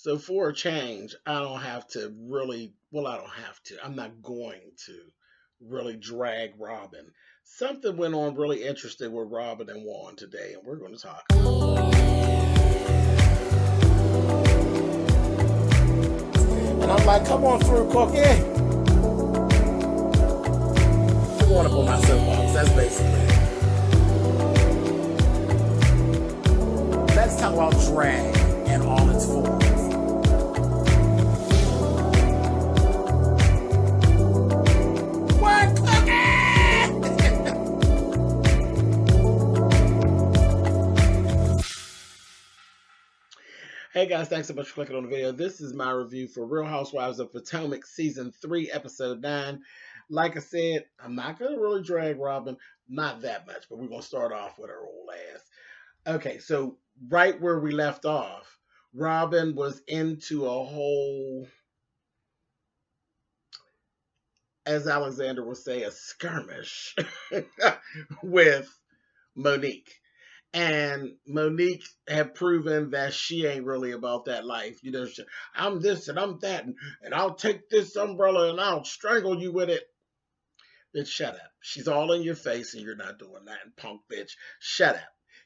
So for a change, I don't have to really, well, I don't have to. I'm not going to really drag Robin. Something went on really interesting with Robin and Juan today, and we're going to talk. And I'm like, come on through, Cookie. I want up on my soapbox. That's basically it. Let's talk about drag in all its forms. What, Cookie? Hey guys, thanks so much for clicking on the video. This is my review for Real Housewives of Potomac Season 3, Episode 9. Like I said, I'm not going to really drag Robin, not that much, but we're going to start off with her old ass. Okay, so right where we left off, Robin was into a whole, as Alexander would say, a skirmish with Monique. And Monique had proven that she ain't really about that life. You know, I'm this and I'm that, and I'll take this umbrella and I'll strangle you with it. Bitch, shut up. She's all in your face and you're not doing that, punk bitch. Shut up.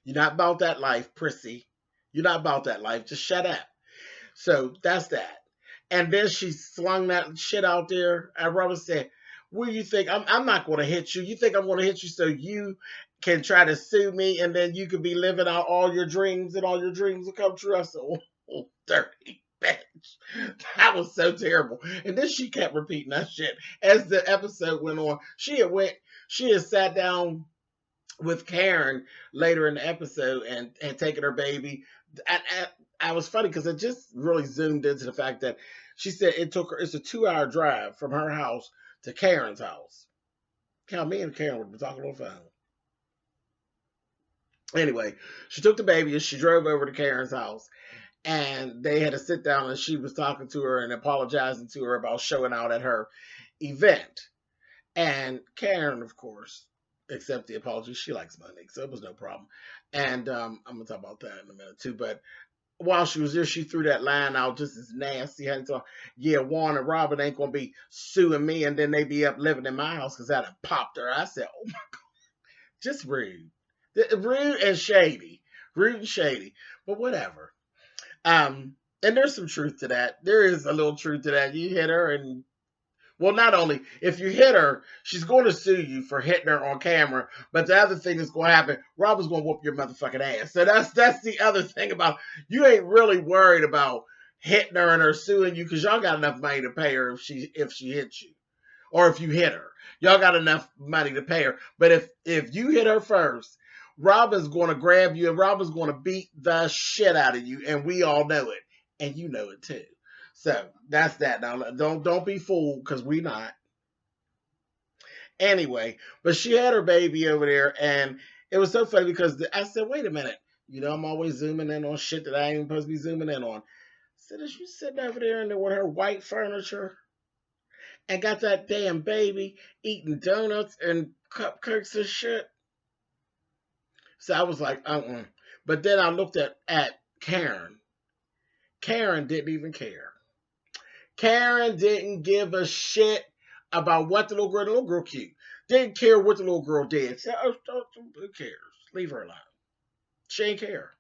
You're not about that life, prissy. You're not about that life. Just shut up. So that's that. And then she slung that shit out there. And Robin said, what do you think? I'm not going to hit you. You think I'm going to hit you so you can try to sue me and then you could be living out all your dreams and all your dreams will come true? I said, oh, dirty bitch. That was so terrible. And then she kept repeating that shit as the episode went on. She had sat down with Karen later in the episode and taken her baby. I was funny because it just really zoomed into the fact that she said it's a 2-hour drive from her house to Karen's house. Count me and Karen were talking on the phone. Anyway, she took the baby and she drove over to Karen's house. And they had to sit down and she was talking to her and apologizing to her about showing out at her event. And Karen, of course, accepted the apology. She likes Monique, so it was no problem. And I'm going to talk about that in a minute too. But while she was there, she threw that line out just as nasty. And so, yeah, Juan and Robin ain't going to be suing me and then they be up living in my house because that had popped her. I said, oh my God, just rude. Rude and shady. Rude and shady. But whatever. And there's some truth to that. There is a little truth to that. You hit her and, well, not only if you hit her, she's going to sue you for hitting her on camera. But the other thing that's going to happen, Robin's going to whoop your motherfucking ass. So that's the other thing about, you ain't really worried about hitting her and her suing you because y'all got enough money to pay her if she hits you. Or if you hit her. Y'all got enough money to pay her. But if you hit her first, Robin's going to grab you and Robin's going to beat the shit out of you. And we all know it. And you know it too. So that's that. Now don't be fooled because we not. Anyway, but she had her baby over there and it was so funny because I said, wait a minute. You know, I'm always zooming in on shit that I ain't even supposed to be zooming in on. I said, is she sitting over there in there with her white furniture and got that damn baby eating donuts and cupcakes and shit? So I was like, But then I looked at Karen. Karen didn't even care. Karen didn't give a shit about what the little girl cute. Didn't care what the little girl did. So, who cares? Leave her alone. She ain't care.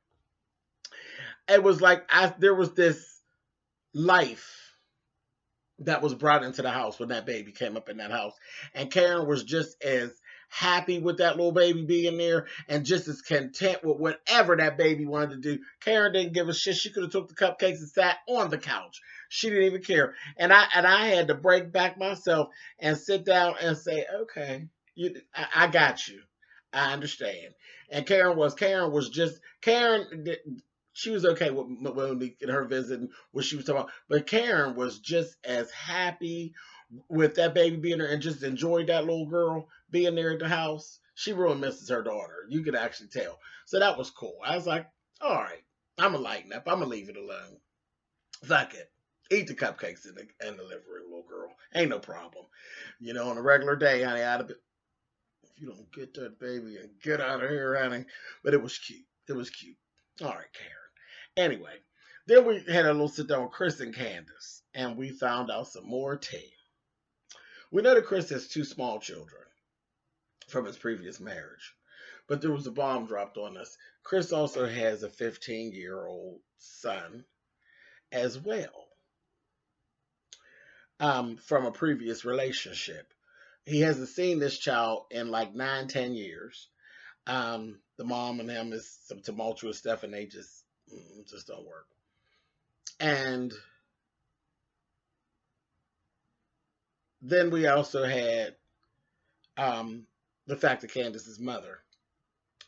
It was like there was this life that was brought into the house when that baby came up in that house. And Karen was just as happy with that little baby being there and just as content with whatever that baby wanted to do. Karen didn't give a shit. She could have took the cupcakes and sat on the couch. She didn't even care. And I had to break back myself and sit down and say, okay, I got you. I understand. And Karen was she was okay with Monique and her visit and what she was talking about. But Karen was just as happy with that baby being there and just enjoyed that little girl being there at the house. She really misses her daughter. You could actually tell. So that was cool. I was like, all right, I'm going to lighten up. I'm going to leave it alone. Fuck it. Eat the cupcakes in the living room, little girl. Ain't no problem. You know, on a regular day, honey, if you don't get that baby and get out of here, honey. But it was cute. It was cute. All right, Karen. Anyway, Then we had a little sit down with Chris and Candace, and we found out some more tea. We know that Chris has two small children from his previous marriage, but there was a bomb dropped on us. Chris also has a 15-year-old son as well, from a previous relationship. He hasn't seen this child in like 9, 10 years. The mom and him is some tumultuous stuff, and they just don't work. And then we also had the fact that Candace's mother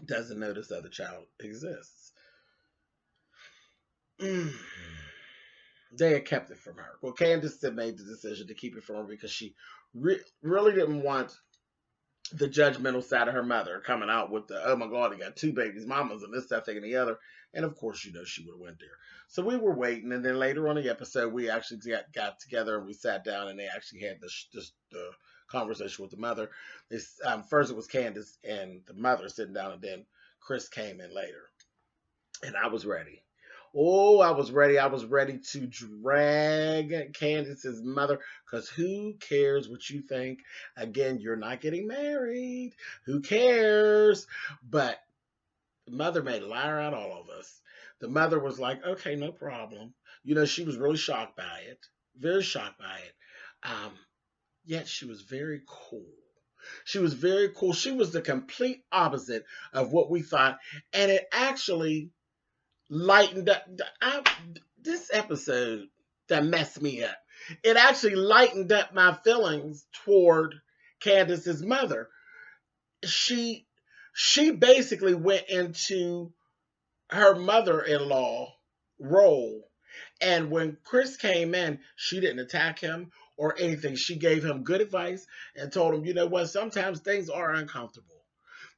doesn't know this other child exists. They had kept it from her. Well, Candace had made the decision to keep it from her because she really didn't want the judgmental side of her mother coming out with the, oh my God, he got two babies, mamas, and this, that, thing, and the other. And of course, she would have went there. So we were waiting, and then later on in the episode, we actually got together and we sat down, and they actually had the conversation with the mother. First it was Candace and the mother sitting down, and then Chris came in later. And I was ready. Oh, I was ready. I was ready to drag Candace's mother, because who cares what you think? Again, you're not getting married. Who cares? But the mother made a liar out of all of us. The mother was like, okay, no problem. She was really shocked by it. Very shocked by it. Yet she was very cool. She was very cool. She was the complete opposite of what we thought. And it actually lightened up this episode that messed me up. It actually lightened up my feelings toward Candace's mother. She basically went into her mother-in-law role, and when Chris came in, she didn't attack him or anything. She gave him good advice and told him, you know what, sometimes things are uncomfortable.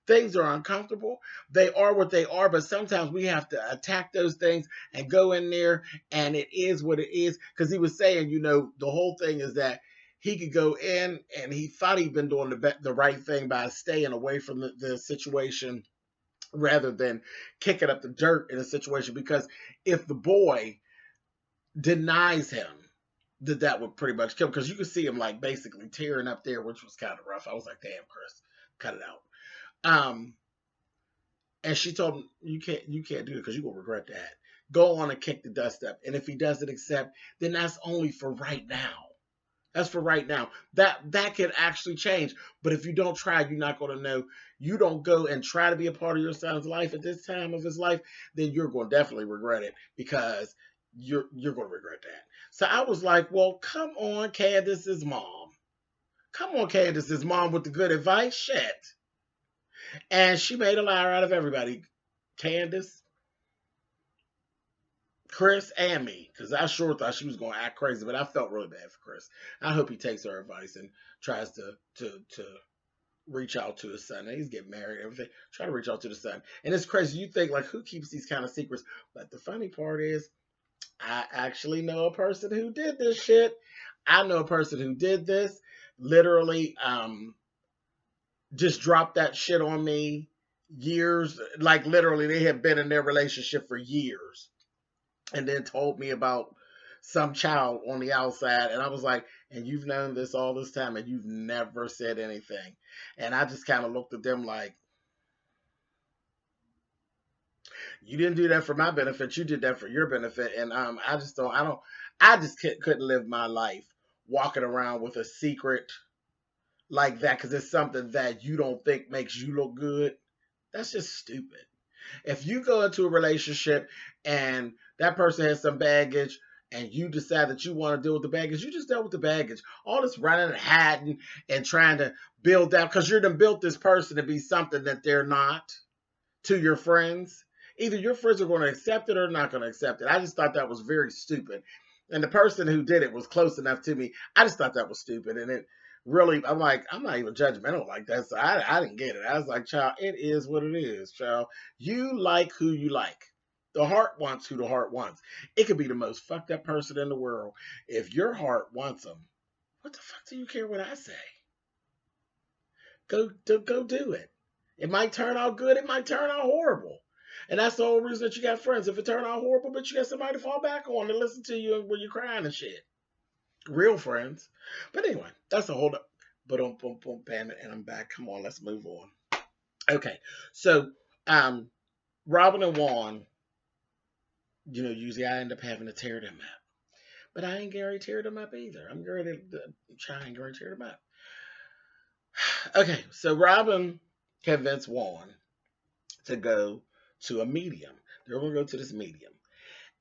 Things are uncomfortable. They are what they are, but sometimes we have to attack those things and go in there, and it is what it is. Because he was saying, the whole thing is that he could go in, and he thought he'd been doing the right thing by staying away from the situation rather than kicking up the dirt in a situation. Because if the boy denies him, that would pretty much kill him. Because you could see him like basically tearing up there, which was kind of rough. I was like, damn, Chris, cut it out. And she told him, you can't do it because you're gonna regret that. Go on and kick the dust up. And if he doesn't accept, then that's only for right now. That's for right now. That could actually change. But if you don't try, you're not gonna know. You don't go and try to be a part of your son's life at this time of his life, then you're gonna definitely regret it, because you're gonna regret that. So I was like, well, come on, Candace's mom. Come on, Candace's mom with the good advice. Shit. And she made a liar out of everybody. Candace, Chris, and me. Because I sure thought she was going to act crazy, but I felt really bad for Chris. I hope he takes her advice and tries to reach out to his son. And he's getting married and everything. Try to reach out to the son. And it's crazy. You think, like, who keeps these kind of secrets? But the funny part is, I actually know a person who did this shit. I know a person who did this. Literally, just dropped that shit on me years, like literally they had been in their relationship for years, and then told me about some child on the outside, and I was like, and you've known this all this time and you've never said anything. And I just kind of looked at them like, you didn't do that for my benefit, you did that for your benefit. And I just couldn't live my life walking around with a secret like that, because it's something that you don't think makes you look good. That's just stupid. If you go into a relationship and that person has some baggage and you decide that you want to deal with the baggage, you just deal with the baggage. All this running and hiding and trying to build that, because you're done built this person to be something that they're not to your friends. Either your friends are going to accept it or not going to accept it. I just thought that was very stupid. And the person who did it was close enough to me. I just thought that was stupid. And it really, I'm like, I'm not even judgmental like that. So I didn't get it. I was like, child, it is what it is, child. You like who you like. The heart wants who the heart wants. It could be the most fucked up person in the world. If your heart wants them, what the fuck do you care what I say? Go do it. It might turn out good. It might turn out horrible. And that's the whole reason that you got friends. If it turned out horrible, but you got somebody to fall back on to listen to you when you're crying and shit. Real friends. But anyway, that's a whole up. But boom, boom, bam, and I'm back. Come on, let's move on. Okay, so Robin and Juan, usually I end up having to tear them up. But I ain't Gary tear them up either. I'm going to try and Gary tear them up. Okay, so Robin convinced Juan to go to a medium. They're going to go to this medium.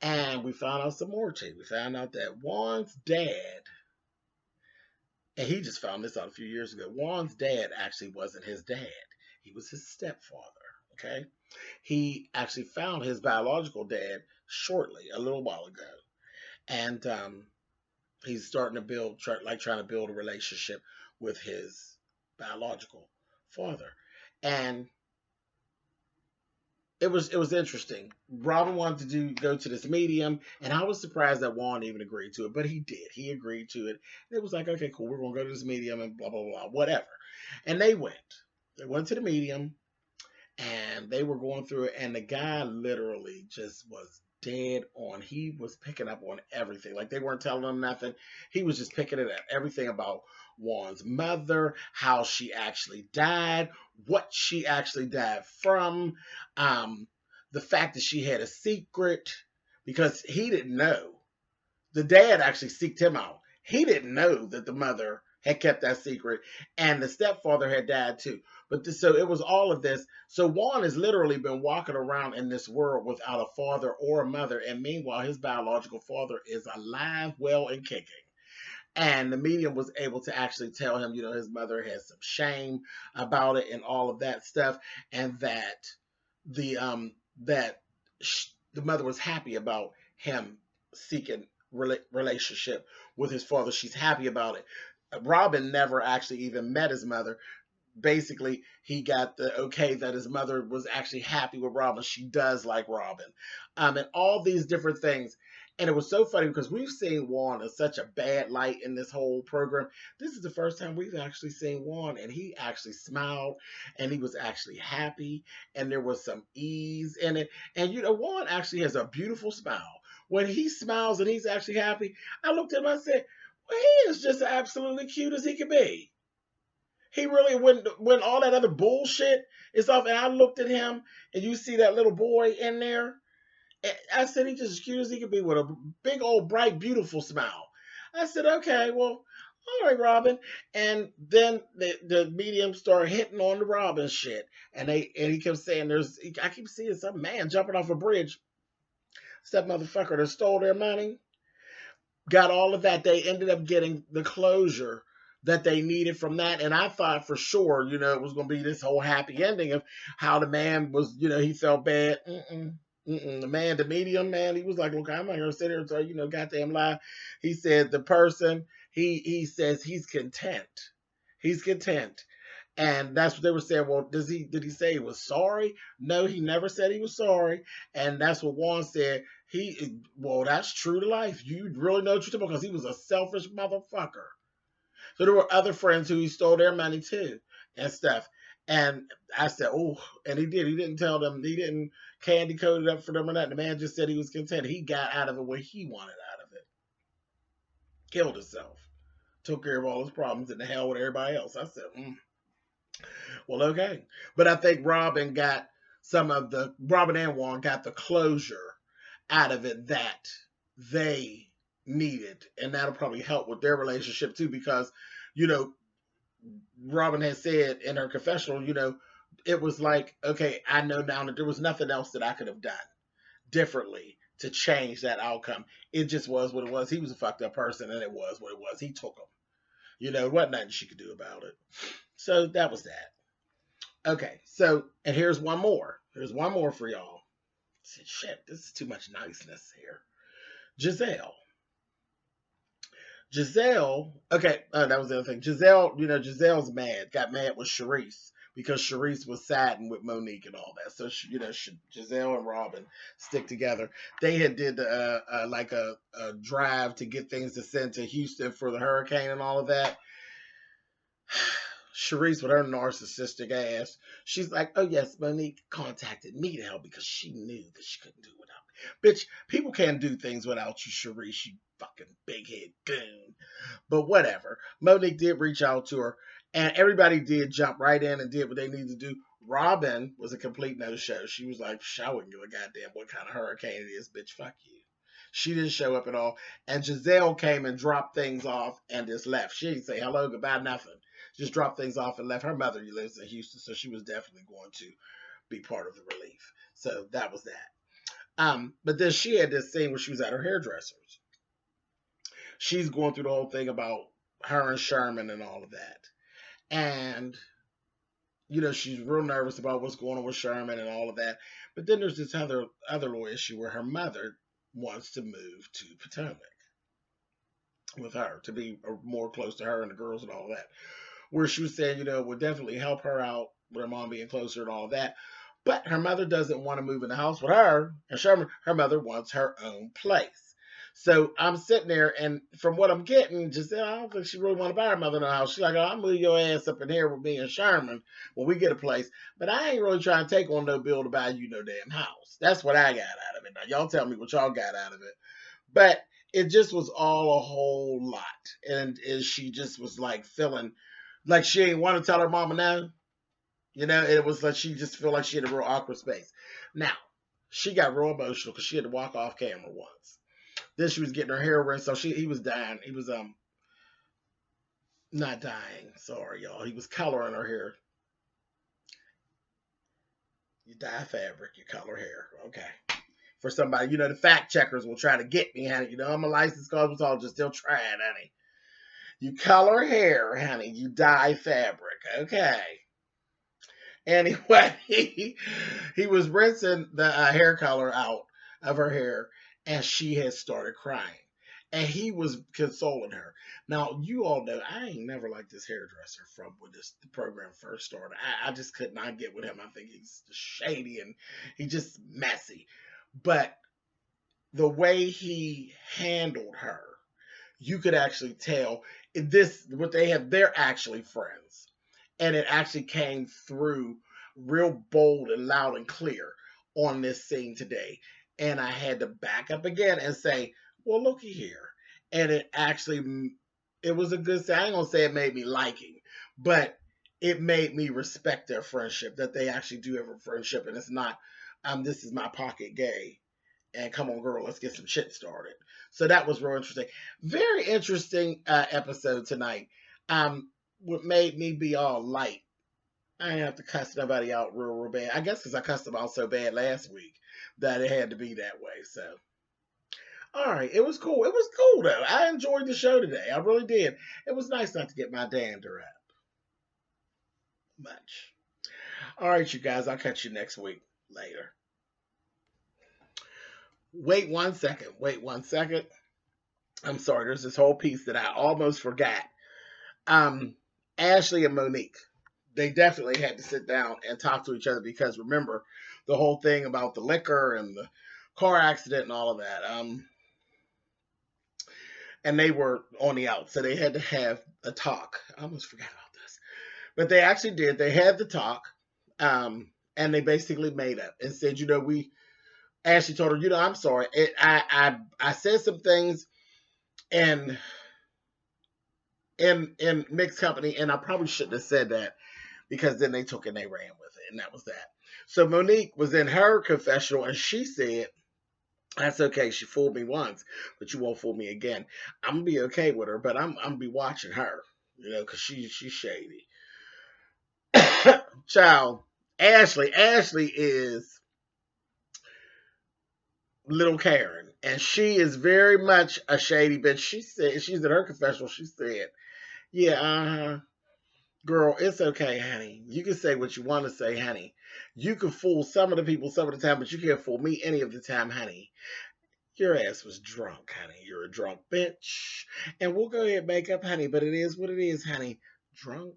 And we found out some more too. We found out that Juan's dad, and he just found this out a few years ago, Juan's dad actually wasn't his dad. He was his stepfather, okay? He actually found his biological dad shortly, a little while ago. And he's starting to trying to build a relationship with his biological father. And it was interesting. Robin wanted to go to this medium, and I was surprised that Juan even agreed to it, but he did. He agreed to it. And it was like, okay, cool, we're going to go to this medium and blah, blah, blah, whatever. And they went. They went to the medium, and they were going through it, and the guy literally just was dead on. He was picking up on everything. Like, they weren't telling him nothing. He was just picking it up. Everything about Juan's mother, how she actually died, what she actually died from, the fact that she had a secret, because he didn't know. The dad actually seeked him out. He didn't know that the mother had kept that secret, and the stepfather had died too. So it was all of this. So Juan has literally been walking around in this world without a father or a mother, and meanwhile his biological father is alive, well, and kicking. And the medium was able to actually tell him, his mother has some shame about it and all of that stuff, and that the mother was happy about him seeking relationship with his father. She's happy about it. Robin never actually even met his mother. Basically, he got the okay that his mother was actually happy with Robin. She does like Robin. And all these different things. And it was so funny because we've seen Juan in such a bad light in this whole program. This is the first time we've actually seen Juan, and he actually smiled, and he was actually happy, and there was some ease in it. And Juan actually has a beautiful smile. When he smiles and he's actually happy, I looked at him and I said, well, he is just absolutely cute as he could be. He really, when all that other bullshit is off, and I looked at him, and you see that little boy in there, I said, he's just as cute as he could be with a big old bright, beautiful smile. I said, okay, well, all right, Robin. And then the medium started hitting on the Robin shit, and he kept saying, I keep seeing some man jumping off a bridge. That motherfucker that stole their money. Got all of that. They ended up getting the closure that they needed from that. And I thought for sure, it was going to be this whole happy ending of how the man was, he felt bad. The man, the medium man, he was like, look, I'm not going to sit here and tell you, goddamn lie. He said the person, he says he's content. He's content. And that's what they were saying. Well, did he say he was sorry? No, he never said he was sorry. And that's what Juan said. Well, that's true to life. You really know what you're talking about, because he was a selfish motherfucker. So there were other friends who he stole their money too and stuff. And I said, oh, and he did. He didn't tell them. He didn't candy code it up for them or nothing. The man just said he was content. He got out of it what he wanted out of it. Killed himself. Took care of all his problems, and the hell with everybody else. I said, well, okay. But I think Robin and Juan got the closure out of it that they needed. And that'll probably help with their relationship too, because, Robin has said in her confessional, it was like, okay, I know now that there was nothing else that I could have done differently to change that outcome. It just was what it was. He was a fucked up person, and it was what it was. He took him. There wasn't nothing she could do about it. So that was that. Okay, so, and here's one more. Here's one more for y'all. Shit, this is too much niceness here. Giselle, okay, that was the other thing. Giselle's mad, got mad with Sharice because Sharice was siding with Monique and all that. So, Giselle and Robin stick together. They had did like a drive to get things to send to Houston for the hurricane and all of that. Sharice with her narcissistic ass. She's like, oh yes, Monique contacted me to help because she knew that she couldn't do it without me. Bitch, people can't do things without you, Sharice, you fucking big head goon. But whatever. Monique did reach out to her, and everybody did jump right in and did what they needed to do. Robin was a complete no-show. She was like, I wouldn't give a goddamn what kind of hurricane it is, bitch, fuck you. She didn't show up at all. And Giselle came and dropped things off and just left. She didn't say hello, goodbye, nothing. Just dropped things off and left. Her mother lives in Houston, so she was definitely going to be part of the relief. So that was that. But then she had this scene where she was at her hairdresser's. She's going through the whole thing about her and Sherman and all of that. And, she's real nervous about what's going on with Sherman and all of that. But then there's this other little issue where her mother wants to move to Potomac with her, to be more close to her and the girls and all that. Where she was saying, would definitely help her out with her mom being closer and all that. But her mother doesn't want to move in the house with her. And Sherman, her mother wants her own place. So I'm sitting there, and from what I'm getting, Giselle, I don't think she really want to buy her mother no house. She's like, I'll move your ass up in here with me and Sherman when we get a place. But I ain't really trying to take on no bill to buy you no damn house. That's what I got out of it. Now, y'all tell me what y'all got out of it. But it just was all a whole lot. And she just was like feeling like she ain't want to tell her mama no. It was like she just felt like she had a real awkward space. Now, she got real emotional because she had to walk off camera once. Then she was getting her hair rinsed, so he was dying. He was not dying. Sorry, y'all. He was coloring her hair. You dye fabric, you color hair. Okay. For somebody, the fact checkers will try to get me, honey. I'm a licensed cosmetologist. They'll try it, honey. You color hair, honey. You dye fabric. Okay. Anyway, he was rinsing the hair color out of her hair, and she had started crying. And he was consoling her. Now, you all know, I ain't never liked this hairdresser from when the program first started. I just could not get with him. I think he's shady and he's just messy. But the way he handled her, you could actually tell what they have, they're actually friends. And it actually came through real bold and loud and clear on this scene today. And I had to back up again and say, well, looky here. And it was a good thing. I ain't going to say it made me like him, but it made me respect their friendship, that they actually do have a friendship. And it's not, this is my pocket gay. And come on, girl, let's get some shit started. So that was real interesting. Very interesting episode tonight. What made me be all light. I didn't have to cuss nobody out real bad. I guess because I cussed them out so bad last week that it had to be that way. So, all right, it was cool. It was cool, though. I enjoyed the show today. I really did. It was nice not to get my dander up much. All right, you guys, I'll catch you next week. Later. Wait 1 second. Wait 1 second. I'm sorry. There's this whole piece that I almost forgot. Ashley and Monique, they definitely had to sit down and talk to each other because remember the whole thing about the liquor and the car accident and all of that. And they were on the out, so they had to have a talk. I almost forgot about this, but they actually did. They had the talk, and they basically made up and said, Ashley told her, I'm sorry. I said some things in mixed company, and I probably shouldn't have said that because then they took and they ran with it, and that was that. So Monique was in her confessional, and she said, that's okay. She fooled me once, but you won't fool me again. I'm going to be okay with her, but I'm going to be watching her, because she's shady. Child, Ashley is little Karen, and she is very much a shady bitch. She said, she's in her confessional, she said, yeah, girl, it's okay, honey. You can say what you want to say, honey. You can fool some of the people some of the time, but you can't fool me any of the time, honey. Your ass was drunk, honey. You're a drunk bitch. And we'll go ahead and make up, honey, but it is what it is, honey. Drunk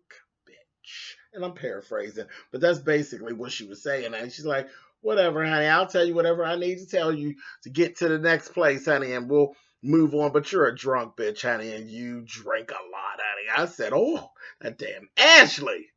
bitch. And I'm paraphrasing, but that's basically what she was saying. And she's like, whatever, honey. I'll tell you whatever I need to tell you to get to the next place, honey, and we'll move on. But you're a drunk bitch, honey, and you drink a lot, honey. I said, oh, that damn Ashley.